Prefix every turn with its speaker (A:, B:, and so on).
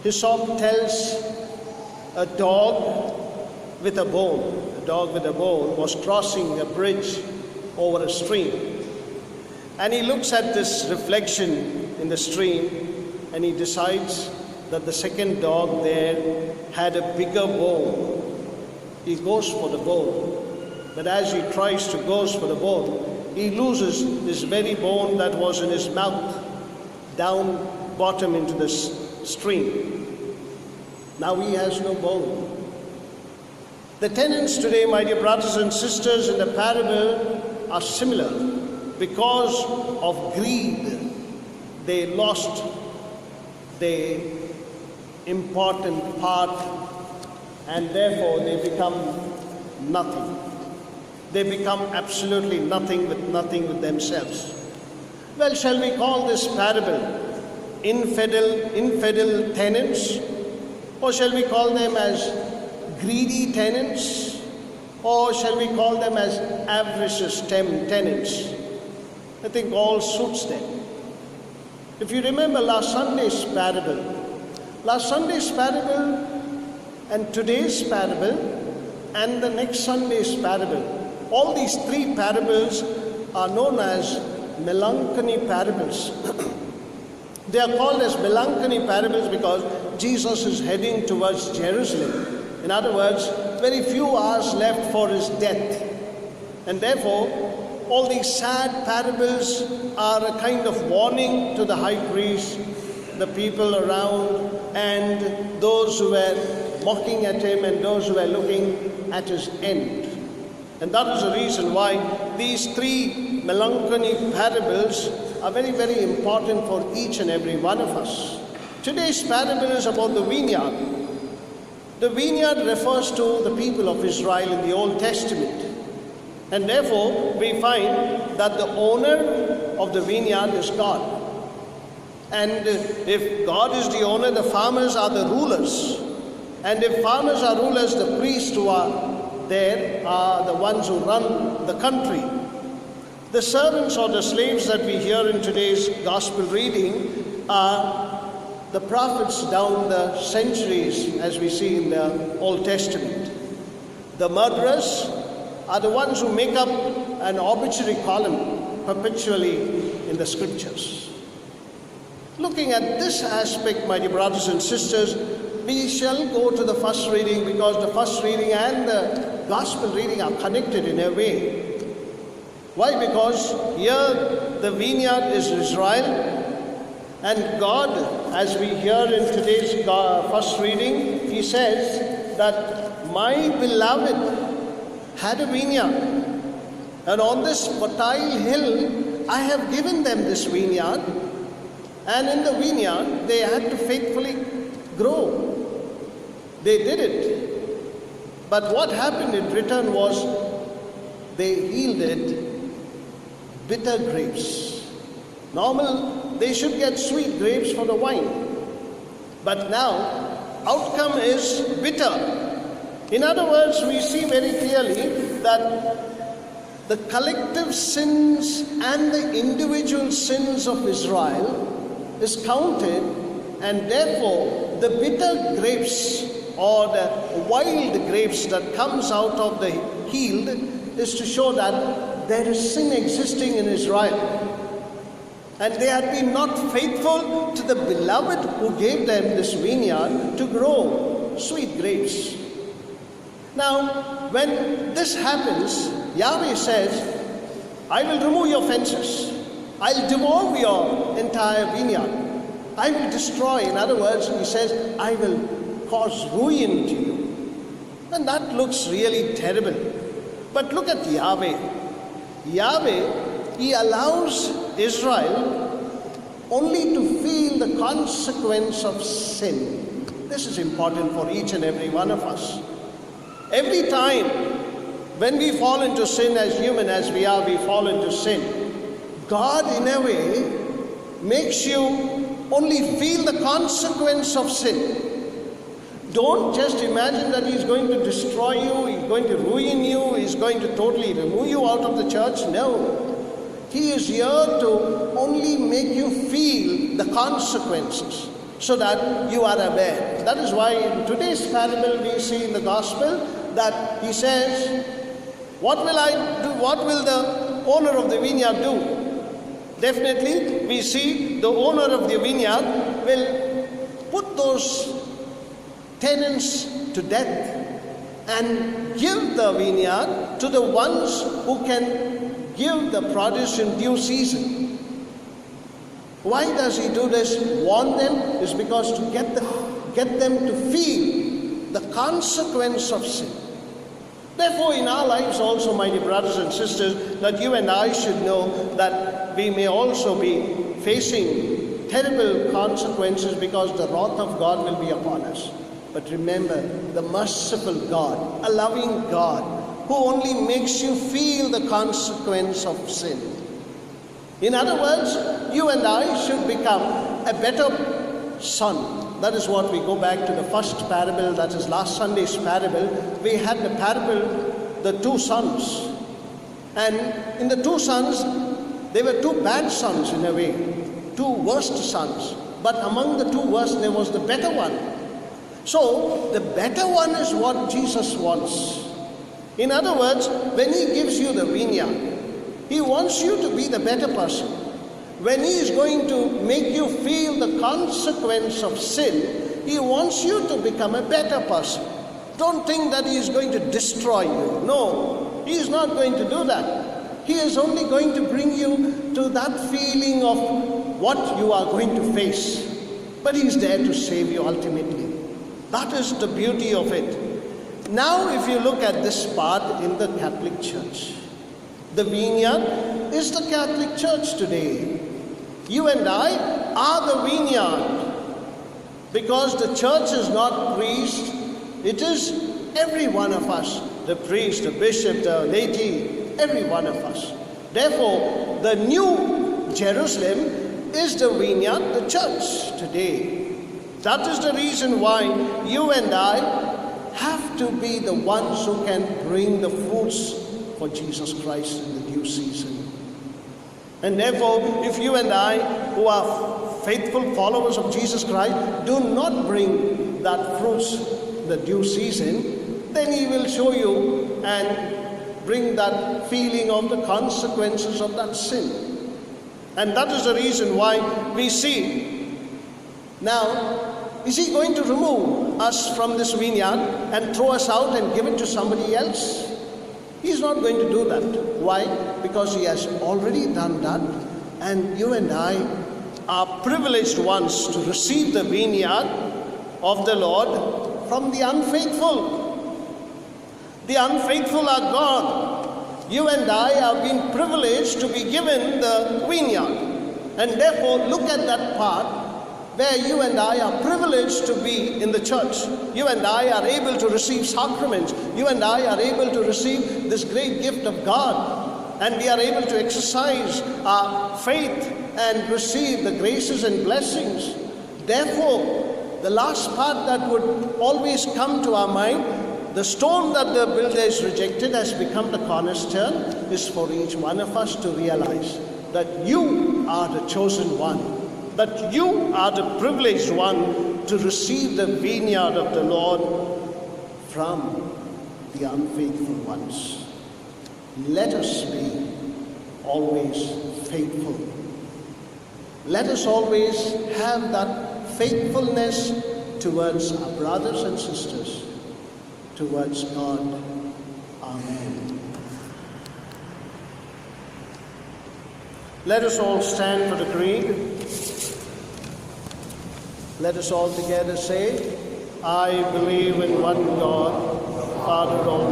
A: Hyssop tells a dog with a bone. A dog with a bone was crossing a bridge over a stream. And he looks at this reflection in the stream and he decides that the second dog there had a bigger bone. He goes for the bone. But as he tries to go for the bone, he loses this very bone that was in his mouth down bottom into the stream. Now he has no bone. The tenants today, my dear brothers and sisters, in the parable are similar. Because of greed, they lost the important part and therefore they become nothing. They become absolutely nothing with themselves. Well, shall we call this parable infidel tenants? Or shall we call them as greedy tenants? Or shall we call them as avaricious tenants? I think all suits them. If you remember last Sunday's parable and today's parable and the next Sunday's parable, all these three parables are known as melancholy parables. They are called as melancholy parables because Jesus is heading towards Jerusalem. In other words, very few hours left for his death. And therefore, all these sad parables are a kind of warning to the high priest, the people around, and those who were mocking at him and those who were looking at his end. And that is the reason why these three melancholy parables are very, very important for each and every one of us. Today's parable is about the vineyard. The vineyard refers to the people of Israel in the Old Testament. And therefore, we find that the owner of the vineyard is God. And if God is the owner, the farmers are the rulers. And if farmers are rulers, the priests who are there are the ones who run the country. The servants or the slaves that we hear in today's gospel reading are the prophets down the centuries, as we see in the Old Testament. The murderers are the ones who make up an obituary column perpetually in the scriptures. Looking at this aspect, my dear brothers and sisters, we shall go to the first reading because the first reading and the gospel reading are connected in a way. Why? Because here the vineyard is Israel, and God, as we hear in today's first reading, he says that my beloved had a vineyard, and on this fertile hill I have given them this vineyard, and in the vineyard they had to faithfully grow. They did it, but what happened in return was they yielded bitter grapes. Normal, they should get sweet grapes for the wine, but now outcome is bitter. In other words, we see very clearly that the collective sins and the individual sins of Israel is counted, and therefore the bitter grapes or the wild grapes that comes out of the field is to show that there is sin existing in Israel. And they had been not faithful to the beloved who gave them this vineyard to grow sweet grapes. Now, when this happens, Yahweh says, I will remove your fences. I'll devour your entire vineyard. I will destroy. In other words, he says, I will cause ruin to you. And that looks really terrible. But look at Yahweh. Yahweh, he allows Israel only to feel the consequence of sin. This is important for each and every one of us. Every time when we fall into sin, as human as we are, we fall into sin. God, in a way, makes you only feel the consequence of sin. Don't just imagine that he's going to destroy you, he's going to ruin you, he's going to totally remove you out of the church. No. He is here to only make you feel the consequences, so that you are aware. That is why in today's parable we see in the gospel that he says, what will I do? What will the owner of the vineyard do? Definitely we see the owner of the vineyard will put those tenants to death and give the vineyard to the ones who can give the produce in due season. Why does he do this? Warn them is because to get them to feel the consequence of sin. Therefore, in our lives also, my dear brothers and sisters, that you and I should know that we may also be facing terrible consequences because the wrath of God will be upon us. But remember, the merciful God, a loving God, who only makes you feel the consequence of sin. In other words, you and I should become a better son. That is what we go back to the first parable, that is last Sunday's parable. We had the parable, the two sons. And in the two sons, they were two bad sons in a way, two worst sons. But among the two worst, there was the better one. So, the better one is what Jesus wants. In other words, when he gives you the vineyard, he wants you to be the better person. When he is going to make you feel the consequence of sin, he wants you to become a better person. Don't think that he is going to destroy you. No, he is not going to do that. He is only going to bring you to that feeling of what you are going to face. But he is there to save you ultimately. That is the beauty of it. Now, if you look at this part in the Catholic Church, the vineyard is the Catholic Church today. You and I are the vineyard, because the church is not priest, it is every one of us, the priest, the bishop, the laity, every one of us. Therefore, the new Jerusalem is the vineyard, the church today. That is the reason why you and I have to be the ones who can bring the fruits for Jesus Christ in the due season. And therefore, if you and I, who are faithful followers of Jesus Christ, do not bring that fruits in the due season, then he will show you and bring that feeling of the consequences of that sin. And that is the reason why we see now, is he going to remove us from this vineyard and throw us out and give it to somebody else? He's not going to do that. Why? Because he has already done that, and you and I are privileged ones to receive the vineyard of the Lord from the unfaithful. The unfaithful are gone. You and I have been privileged to be given the vineyard. And therefore, look at that part where you and I are privileged to be in the church. You and I are able to receive sacraments. You and I are able to receive this great gift of God. And we are able to exercise our faith and receive the graces and blessings. Therefore, the last part that would always come to our mind, the stone that the builders rejected has become the cornerstone, is for each one of us to realize that you are the chosen one, that you are the privileged one to receive the vineyard of the Lord from the unfaithful ones. Let us be always faithful. Let us always have that faithfulness towards our brothers and sisters, towards God. Amen. Let us all stand for the creed. Let us all together say, I believe in one God, Father Almighty,